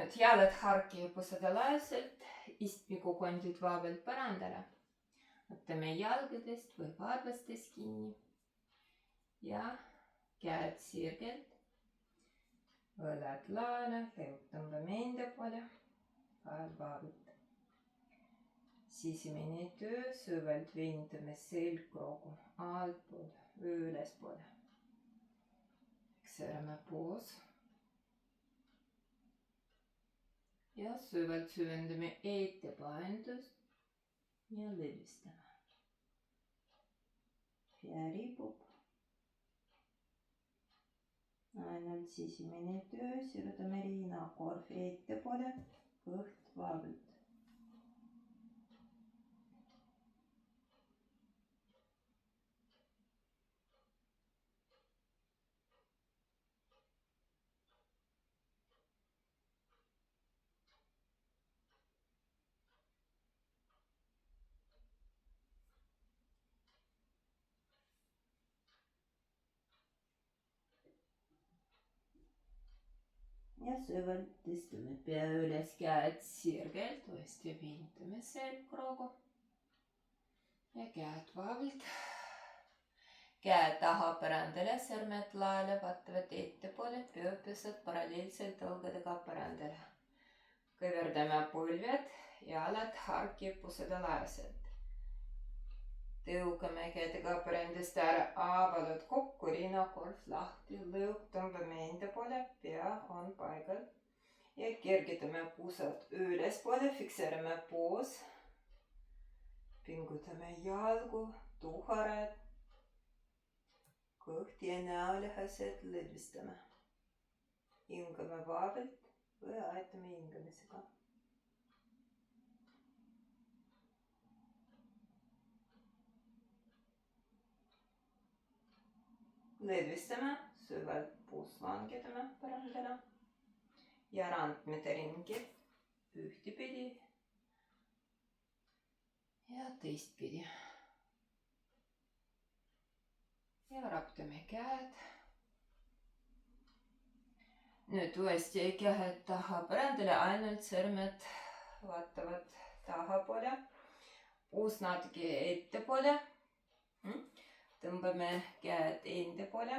Nüüd jalad harki pusadalaselt, istmikukondid vaevalt parandada. Võtame jalgadest või varbastest kinni ja käed sirgelt, õlad laele, leud tõmbame enda poole, vaevalt. Sisemine töö, süvalt vindame selgroogu altpool, ülespoole. Fikseerame poos. Ja süvalt süvendame ettepaendust ja lõdvistame. Pea ripub. Ainult sisemine töö, sirutame rinnakorv ettepoole, kõht vaevalt. Ja süvalt tõstame pea üles, käed sirgelt, uuesti vindame selgroogu ja käed vaevalt. Käed taha põrandale, sõrmed laele, vaatavad ettepoole, pööpesed paralleelselt õlgadega põrandale. Kõverdame põlved, jalad harki pusadalaselt. Tõukame kätega põrandast ära, avalud kokku, rinnakorv lahti, lõug tõmbame enda poole, pea on paigal. Ja kergitame pusad ülespoole, fikseerime poos. Pingutame jalgu, tuharad, kõht ja näolihased lõdvistame. Hingame vaevalt või aitame hingamisega. Lõdvistame, süvalt puus langetame põrandale ja randmete ringi ühtepidi ja teistpidi. Ja raptame käed. Nüüd uuesti käed taha põrandale, ainult sõrmed vaatavad tahapoole. Puus natuke ettepoole. Tõmbame käed enda poole.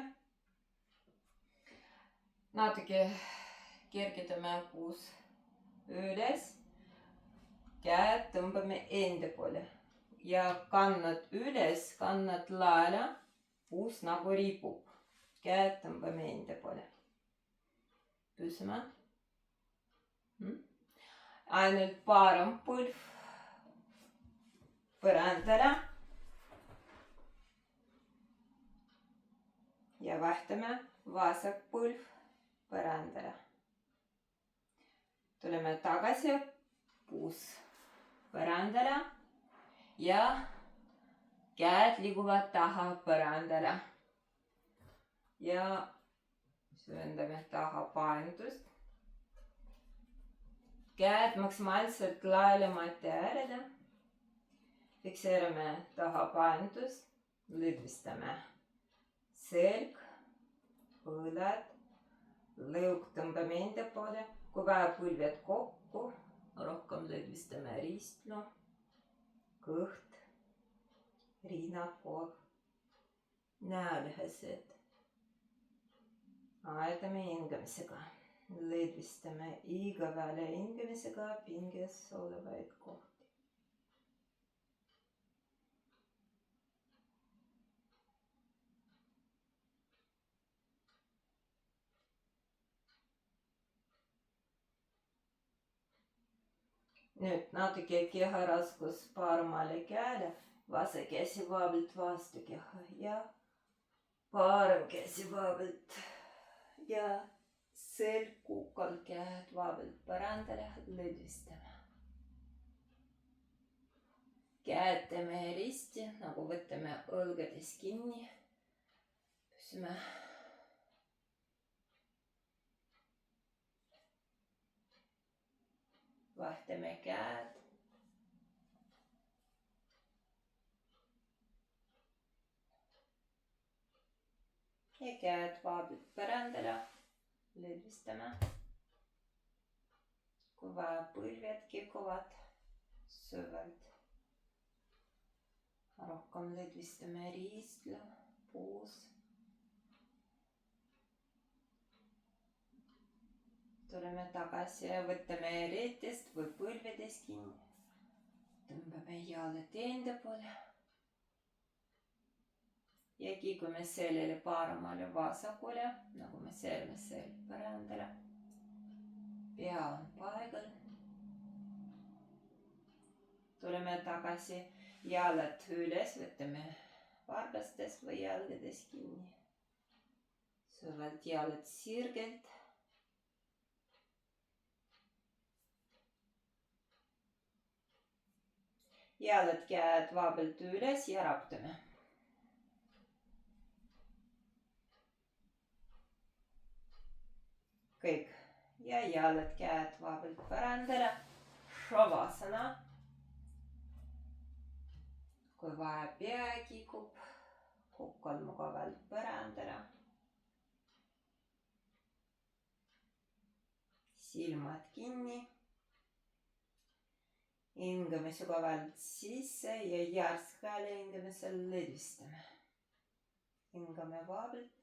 Natuke kergitame puus üles. Käed tõmbame enda poole. Ja kannad üles, kannad laele. Puus nagu ripub. Käed tõmbame enda poole. Püsime. Ainult parem põlv põrandale. Ja vahtame vasak põlv põrandale. Tuleme tagasi, puus põrandale ja käed liiguvad taha põrandale. Ja süvendame taha paindust. Käed maksimaalselt laele mati äärele. Fikseerime taha paindust, lõdvistame. Selg, õlad, lõug tõmbame enda poole, kui vaja põlved kokku, rohkem lõdvistame ristlu, kõht, rinnakorv, näolihased. Aitame hingamisega, lõdvistame iga väle hingamisega pinges olevaid kohti. Nüüd natuke keha raskus paremale käele, vasak käsi vaevalt vastu keha ja parem käsi vaevalt ja selg kukal, käed vaevalt põrandale, lõdvistame. Käed teeme risti, nagu võtame õlgades kinni, püsime. Vahtame käed. Ja käed vaevalt põrandale, lõdvistame. vaja, põlved kikuvad süvalt. Rohkem lõdvistame riistlu, puus. Tuleme tagasi ja võtame reetest või põlvedest kinni. Tõmbame jalad enda poole. Ja kiigume sellele paremale vasakule, nagu me seelme sel põrandale. Pea on paigal. Tuleme tagasi, jalad üles, võtame vargastest või jalgadest kinni. Süvalt jalad sirgelt. Jalad käed vabalt üles ja raputame. Kõik. Ja jalad käed vabalt põrandale. Shavasana. Kui vaja, pea kikub, kokk on mugavalt põrandale. Silmad kinni. Hingame sügavalt sisse ja järskale hingamisel lõdvistame. Hingame vabalt.